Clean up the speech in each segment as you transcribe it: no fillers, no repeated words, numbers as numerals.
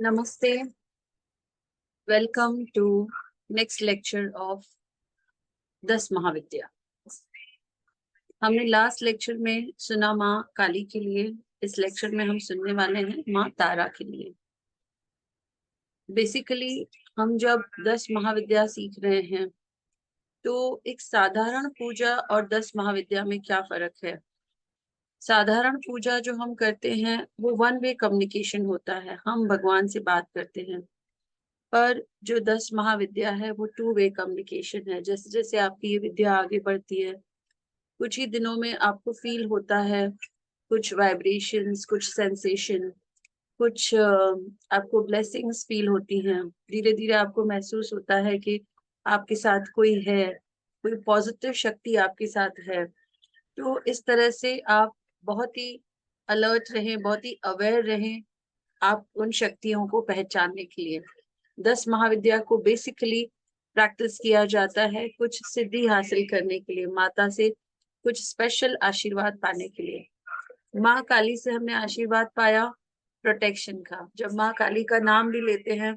Namaste. Welcome to next lecture of 10 महाविद्या। हमने last lecture में सुना माँ काली के लिए, इस लेक्चर में हम सुनने वाले हैं माँ तारा के लिए। बेसिकली हम जब 10 महाविद्या सीख रहे हैं तो एक साधारण पूजा और 10 महाविद्या में क्या फर्क है। साधारण पूजा जो हम करते हैं वो वन वे कम्युनिकेशन होता है, हम भगवान से बात करते हैं। पर जो 10 महाविद्या है वो टू वे कम्युनिकेशन है। जैसे जैसे आपकी ये विद्या आगे बढ़ती है, कुछ ही दिनों में आपको फील होता है कुछ वाइब्रेशंस, कुछ सेंसेशन, कुछ आपको ब्लेसिंग्स फील होती हैं। धीरे धीरे आपको महसूस होता है कि आपके साथ कोई है, कोई पॉजिटिव शक्ति आपके साथ है। तो इस तरह से आप बहुत ही अलर्ट रहें, बहुत ही अवेयर रहें आप उन शक्तियों को पहचानने के लिए। 10 महाविद्या को बेसिकली प्रैक्टिस किया जाता है कुछ सिद्धि हासिल करने के लिए, माता से कुछ स्पेशल आशीर्वाद पाने के लिए। माँ काली से हमने आशीर्वाद पाया प्रोटेक्शन का। जब माँ काली का नाम भी लेते हैं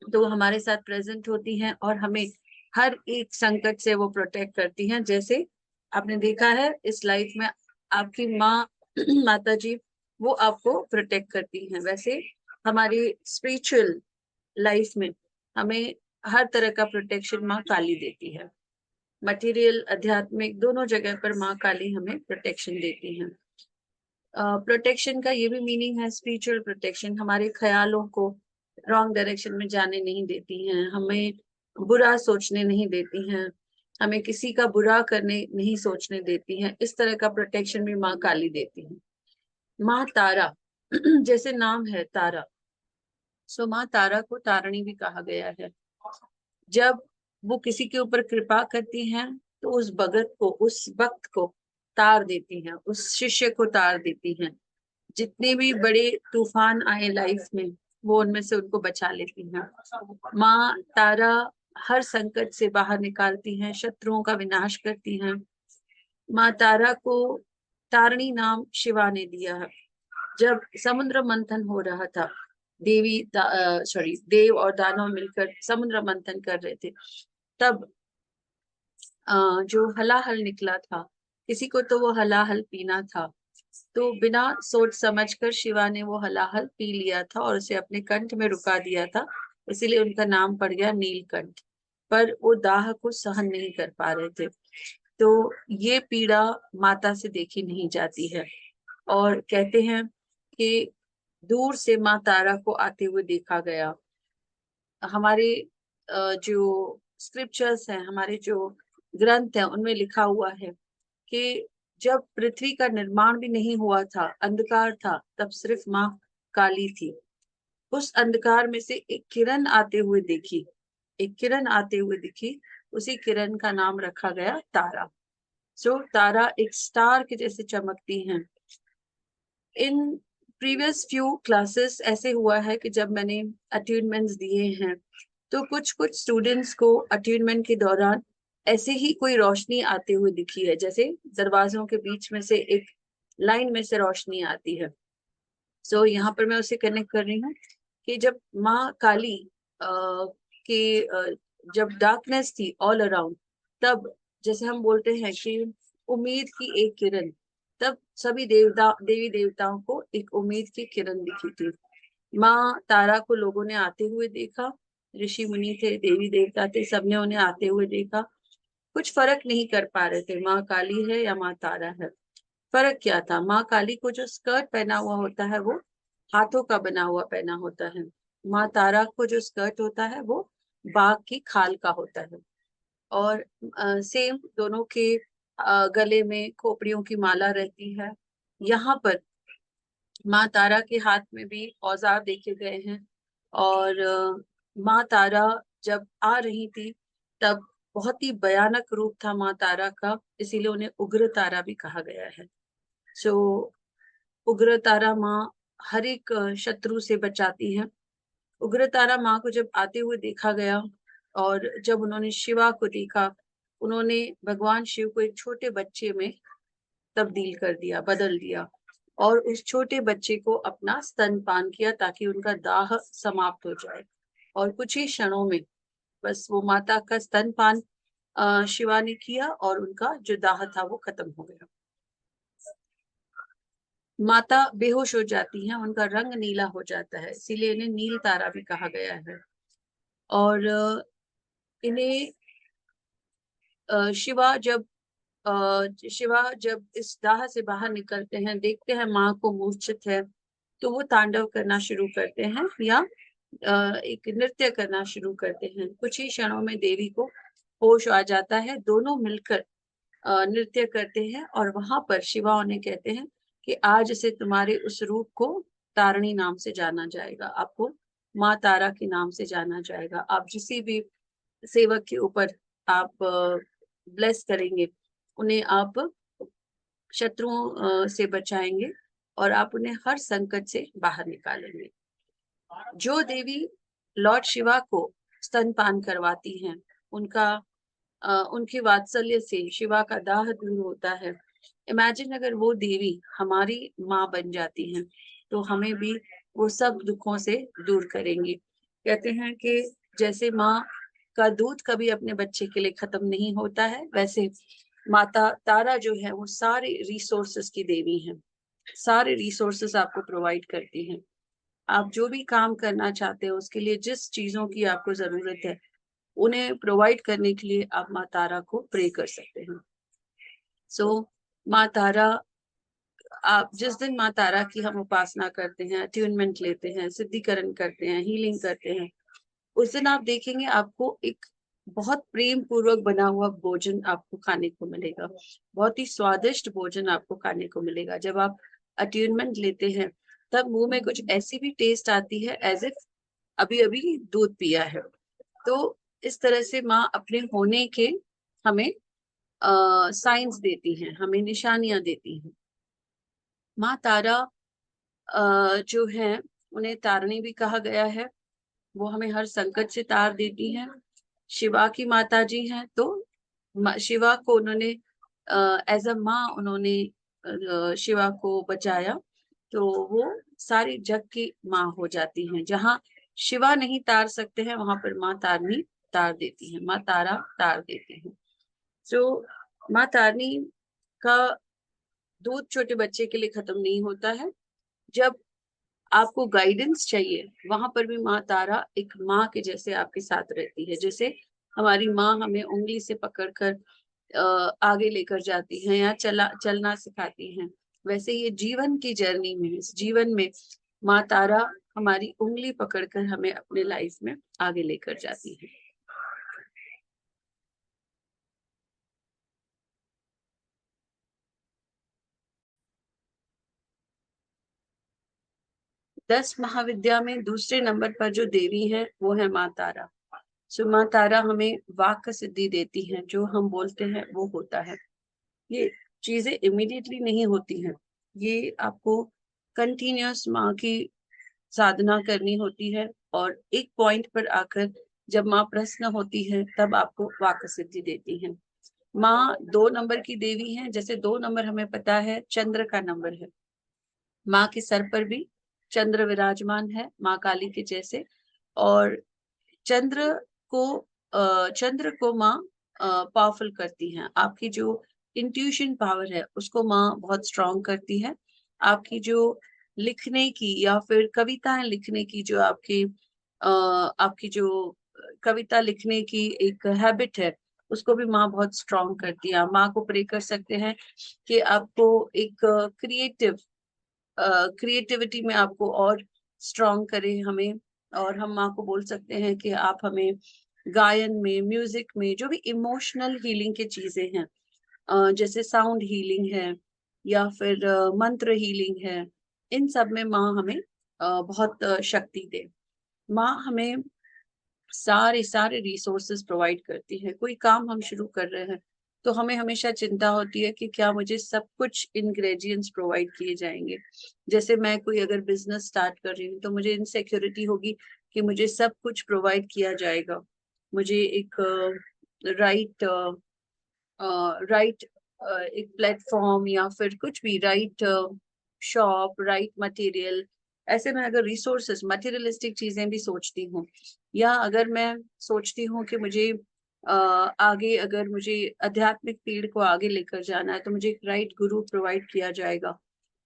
तो हमारे साथ प्रेजेंट होती हैं और हमें हर एक संकट से वो प्रोटेक्ट करती हैं। जैसे आपने देखा है इस लाइफ में आपकी माँ माता जी वो आपको प्रोटेक्ट करती हैं, वैसे हमारी स्पिरिचुअल लाइफ में हमें हर तरह का प्रोटेक्शन माँ काली देती है। मटेरियल, आध्यात्मिक, दोनों जगह पर माँ काली हमें प्रोटेक्शन देती हैं। प्रोटेक्शन का ये भी मीनिंग है स्पिरिचुअल प्रोटेक्शन, हमारे ख्यालों को रॉन्ग डायरेक्शन में जाने नहीं देती हैं, हमें बुरा सोचने नहीं देती हैं, हमें किसी का बुरा करने नहीं सोचने देती हैं। इस तरह का प्रोटेक्शन भी माँ काली देती है। माँ तारा जैसे नाम है तारा, सो माँ तारा को तारणी भी कहा गया है। जब वो किसी के ऊपर कृपा करती हैं तो उस भगत को, उस भक्त को तार देती हैं, उस शिष्य को तार देती हैं। जितने भी बड़े तूफान आए लाइफ में वो उनमें से उनको बचा लेती हैं। माँ तारा हर संकट से बाहर निकालती हैं, शत्रुओं का विनाश करती हैं। माँ तारा को तारणी नाम शिवा ने दिया है। जब समुद्र मंथन हो रहा था, देव और दानव मिलकर समुद्र मंथन कर रहे थे, तब जो हलाहल निकला था, किसी को तो वो हलाहल पीना था, तो बिना सोच समझकर शिवा ने वो हलाहल पी लिया था और उसे अपने कंठ में रुका दिया था, इसीलिए उनका नाम पड़ गया नीलकंठ। पर वो दाह को सहन नहीं कर पा रहे थे, तो ये पीड़ा माता से देखी नहीं जाती है। और कहते हैं कि दूर से माँ तारा को आते हुए देखा गया। हमारे जो स्क्रिप्चर्स हैं, हमारे जो ग्रंथ हैं, उनमें लिखा हुआ है कि जब पृथ्वी का निर्माण भी नहीं हुआ था, अंधकार था, तब सिर्फ माँ काली थी। उस अंधकार में से एक किरण आते हुए देखी, एक किरण आते हुए दिखी, उसी किरण का नाम रखा गया तारा। तारा एक स्टार के जैसे चमकती हैं। इन प्रीवियस फ्यू क्लासेस ऐसे हुआ है कि जब मैंने अट्यूनमेंट्स दिए हैं तो कुछ कुछ स्टूडेंट्स को अट्यूनमेंट के दौरान ऐसे ही कोई रोशनी आते हुए दिखी है, जैसे दरवाजों के बीच में से एक लाइन में से रोशनी आती है। यहाँ पर मैं उसे कनेक्ट कर रही हूँ कि जब माँ काली के जब डार्कनेस थी ऑल अराउंड, तब जैसे हम बोलते हैं कि उम्मीद की एक किरण, तब सभी देवी देवताओं को एक उम्मीद की किरण दिखी थी। माँ तारा को लोगों ने आते हुए देखा, ऋषि मुनि थे, देवी देवता थे, सबने उन्हें आते हुए देखा। कुछ फर्क नहीं कर पा रहे थे माँ काली है या माँ तारा है। फर्क क्या था, माँ काली को जो स्कर्ट पहना हुआ होता है वो हाथों का बना हुआ पहना होता है, माँ तारा को जो स्कर्ट होता है वो बाघ की खाल का होता है। और सेम दोनों के गले में खोपड़ियों की माला रहती है। यहाँ पर माँ तारा के हाथ में भी औजार देखे गए हैं। और माँ तारा जब आ रही थी तब बहुत ही भयानक रूप था माँ तारा का, इसीलिए उन्हें उग्र तारा भी कहा गया है। सो उग्र तारा माँ हर एक शत्रु से बचाती है। उग्र तारा माँ को जब आते हुए देखा गया और जब उन्होंने शिवा को देखा, उन्होंने भगवान शिव को एक छोटे बच्चे में तब्दील कर दिया, बदल दिया। और उस छोटे बच्चे को अपना स्तनपान किया ताकि उनका दाह समाप्त हो जाए। और कुछ ही क्षणों में बस वो माता का स्तनपान शिवा ने किया और उनका जो दाह था वो खत्म हो गया। माता बेहोश हो जाती हैं, उनका रंग नीला हो जाता है, इसीलिए इन्हें नील तारा भी कहा गया है। और इन्हें शिवा जब इस दाह से बाहर निकलते हैं, देखते हैं माँ को मूर्छित है, तो वो तांडव करना शुरू करते हैं या एक नृत्य करना शुरू करते हैं। कुछ ही क्षणों में देवी को होश आ जाता है, दोनों मिलकर नृत्य करते हैं और वहां पर शिवा उन्हें कहते हैं कि आज से तुम्हारे उस रूप को तारिणी नाम से जाना जाएगा, आपको माँ तारा के नाम से जाना जाएगा। आप जिसी भी सेवक के ऊपर आप ब्लेस करेंगे, उन्हें आप शत्रुओं से बचाएंगे और आप उन्हें हर संकट से बाहर निकालेंगे। जो देवी लॉर्ड शिवा को स्तनपान करवाती हैं, उनके वात्सल्य से शिवा का दाह दूर होता है। इमेजिन अगर वो देवी हमारी माँ बन जाती हैं, तो हमें भी वो सब दुखों से दूर करेंगी। कहते हैं कि जैसे माँ का दूध कभी अपने बच्चे के लिए खत्म नहीं होता है, वैसे माता तारा जो है वो सारे रिसोर्सेस की देवी हैं, सारे रिसोर्सेस आपको प्रोवाइड करती हैं। आप जो भी काम करना चाहते हो, उसके लिए जिस चीजों की आपको जरूरत है, उन्हें प्रोवाइड करने के लिए आप माँ तारा को प्रे कर सकते हैं। सो माँ तारा, आप जिस दिन माँ तारा की हम उपासना करते हैं, अट्यूनमेंट लेते हैं, सिद्धिकरण करते हैं, हीलिंग करते हैं, उस दिन आप देखेंगे आपको एक बहुत प्रेम पूर्वक बना हुआ भोजन आपको खाने को मिलेगा, बहुत ही स्वादिष्ट भोजन आपको खाने को मिलेगा। जब आप अट्यूनमेंट लेते हैं, तब मुंह में कुछ ऐसी भी टेस्ट आती है एज इफ अभी अभी दूध पिया है। तो इस तरह से माँ अपने होने के हमें साइंस देती हैं, हमें निशानियां देती हैं। माँ तारा जो है, उन्हें तारणी भी कहा गया है, वो हमें हर संकट से तार देती हैं। शिवा की माता जी हैं, तो शिवा को उन्होंने एज अ माँ उन्होंने शिवा को बचाया, तो वो सारी जग की माँ हो जाती हैं। जहाँ शिवा नहीं तार सकते हैं, वहां पर माँ तारनी तार देती है, माँ तारा तार देती है। तो माँ तारनी का दूध छोटे बच्चे के लिए खत्म नहीं होता है। जब आपको गाइडेंस चाहिए, वहां पर भी माँ तारा एक माँ के जैसे आपके साथ रहती है। जैसे हमारी माँ हमें उंगली से पकड़कर आगे लेकर जाती हैं या चलना सिखाती हैं, वैसे ये जीवन की जर्नी में, इस जीवन में माँ तारा हमारी उंगली पकड़कर हमें अपने लाइफ में आगे लेकर जाती है। दस महाविद्या में दूसरे नंबर पर जो देवी है वो है माँ तारा। सो माँ तारा हमें वाक सिद्धि देती है, जो हम बोलते हैं वो होता है। ये चीजें इमीडिएटली नहीं होती हैं, ये आपको कंटिन्यूअस माँ की साधना करनी होती है, और एक पॉइंट पर आकर जब माँ प्रसन्न होती है, तब आपको वाक सिद्धि देती है। माँ 2 नंबर की देवी है। जैसे 2 नंबर हमें पता है चंद्र का नंबर है, माँ के सर पर भी चंद्र विराजमान है माँ काली के जैसे। और चंद्र को चंद्र को माँ पावरफुल करती हैं। आपकी जो इंट्यूशन पावर है, उसको माँ बहुत स्ट्रांग करती है। आपकी जो लिखने की या फिर कविताएं लिखने की जो आपकी जो कविता लिखने की एक हैबिट है, उसको भी माँ बहुत स्ट्रांग करती है। आप माँ को प्रे कर सकते हैं कि आपको एक क्रिएटिविटी में आपको और स्ट्रांग करे हमें। और हम माँ को बोल सकते हैं कि आप हमें गायन में, म्यूजिक में, जो भी इमोशनल हीलिंग की चीजें हैं, जैसे साउंड हीलिंग है या फिर मंत्र हीलिंग है, इन सब में माँ हमें बहुत शक्ति दे। माँ हमें सारे सारे रिसोर्सेज प्रोवाइड करती है। कोई काम हम शुरू कर रहे हैं, तो हमें हमेशा चिंता होती है कि क्या मुझे सब कुछ इंग्रेडिएंट्स प्रोवाइड किए जाएंगे। जैसे मैं कोई अगर बिजनेस स्टार्ट कर रही हूँ, तो मुझे इनसिक्योरिटी होगी कि मुझे सब कुछ प्रोवाइड किया जाएगा, मुझे एक राइट राइट एक प्लेटफॉर्म या फिर कुछ भी राइट शॉप, राइट मटेरियल, ऐसे में अगर रिसोर्सेस, मटेरियलिस्टिक चीजें भी सोचती हूँ, या अगर मैं सोचती हूँ कि मुझे आगे अगर मुझे आध्यात्मिक पीढ़ को आगे लेकर जाना है तो मुझे एक राइट गुरु प्रोवाइड किया जाएगा,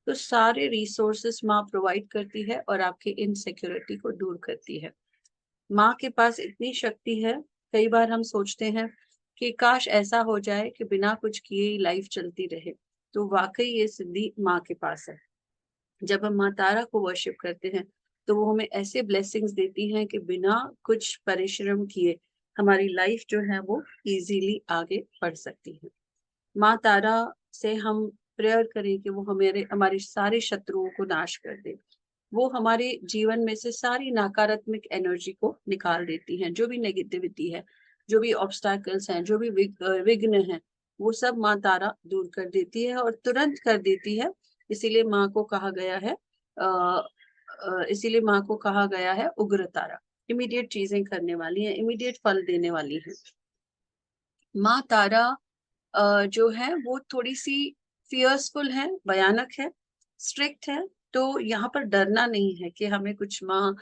तो सारे रिसोर्सेस माँ प्रोवाइड करती है और आपकी इनसिक्योरिटी को दूर करती है। माँ के पास इतनी शक्ति है, कई बार हम सोचते हैं कि काश ऐसा हो जाए कि बिना कुछ किए ही लाइफ चलती रहे, तो वाकई ये सिद्धि माँ के पास है। जब हम माँ तारा को वर्शिप करते हैं तो वो हमें ऐसे ब्लेसिंग्स देती हैं कि बिना कुछ परिश्रम किए हमारी लाइफ जो है वो इजीली आगे बढ़ सकती है। माँ तारा से हम प्रेयर करें कि वो हमारे हमारे सारे शत्रुओं को नाश कर दे, वो हमारे जीवन में से सारी नकारात्मक एनर्जी को निकाल देती हैं, जो भी नेगेटिविटी है, जो भी ऑब्स्टैकल्स हैं, जो भी विघ्न हैं, वो सब माँ तारा दूर कर देती है और तुरंत कर देती है। इसीलिए माँ को कहा गया है इसीलिए माँ को कहा गया है उग्र तारा। इमीडिएट चीजें करने वाली है, इमीडिएट फल देने वाली है। माँ तारा जो है वो थोड़ी सी फियर्सफुल है, भयानक है, स्ट्रिक्ट है, तो यहाँ पर डरना नहीं है कि हमें कुछ माँ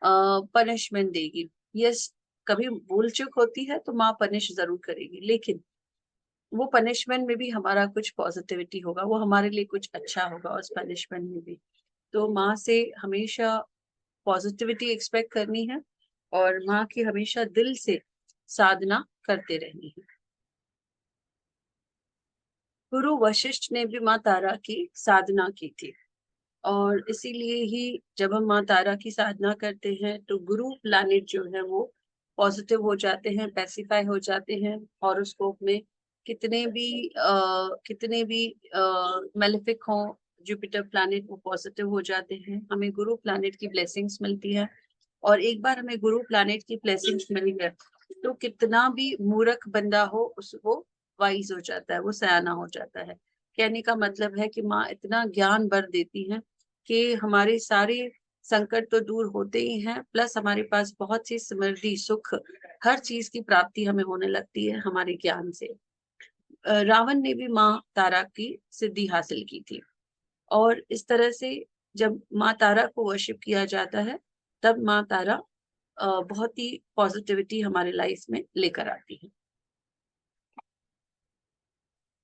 पनिशमेंट देगी। यस, कभी भूल चूक होती है तो माँ पनिश जरूर करेगी, लेकिन वो पनिशमेंट में भी हमारा कुछ पॉजिटिविटी होगा, वो हमारे लिए कुछ अच्छा होगा उस पनिशमेंट में भी। तो माँ से हमेशा पॉजिटिविटी एक्सपेक्ट करनी है और माँ की हमेशा दिल से साधना करते रहनी है। गुरु वशिष्ठ ने भी माँ तारा की साधना की थी, और इसीलिए ही जब हम माँ तारा की साधना करते हैं तो गुरु प्लैनेट जो है वो पॉजिटिव हो जाते हैं, पैसिफाई हो जाते हैं। हॉरोस्कोप में कितने भी मेलेफिक हो जुपिटर प्लैनेट, वो पॉजिटिव हो जाते हैं। हमें गुरु प्लैनेट की ब्लेसिंग्स मिलती है, और एक बार हमें गुरु प्लैनेट की ब्लेसिंग्स मिल गए तो कितना भी मूर्ख बंदा हो उस वो वाइज हो जाता है, वो सयाना हो जाता है। कहने का मतलब है कि माँ इतना ज्ञान भर देती है कि हमारे सारे संकट तो दूर होते ही हैं, प्लस हमारे पास बहुत सी समृद्धि, सुख, हर चीज की प्राप्ति हमें होने लगती है हमारे ज्ञान से। रावण ने भी माँ तारा की सिद्धि हासिल की थी, और इस तरह से जब माँ तारा को वर्शिप किया जाता है तब माँ तारा बहुत ही पॉजिटिविटी हमारे लाइफ में लेकर आती है।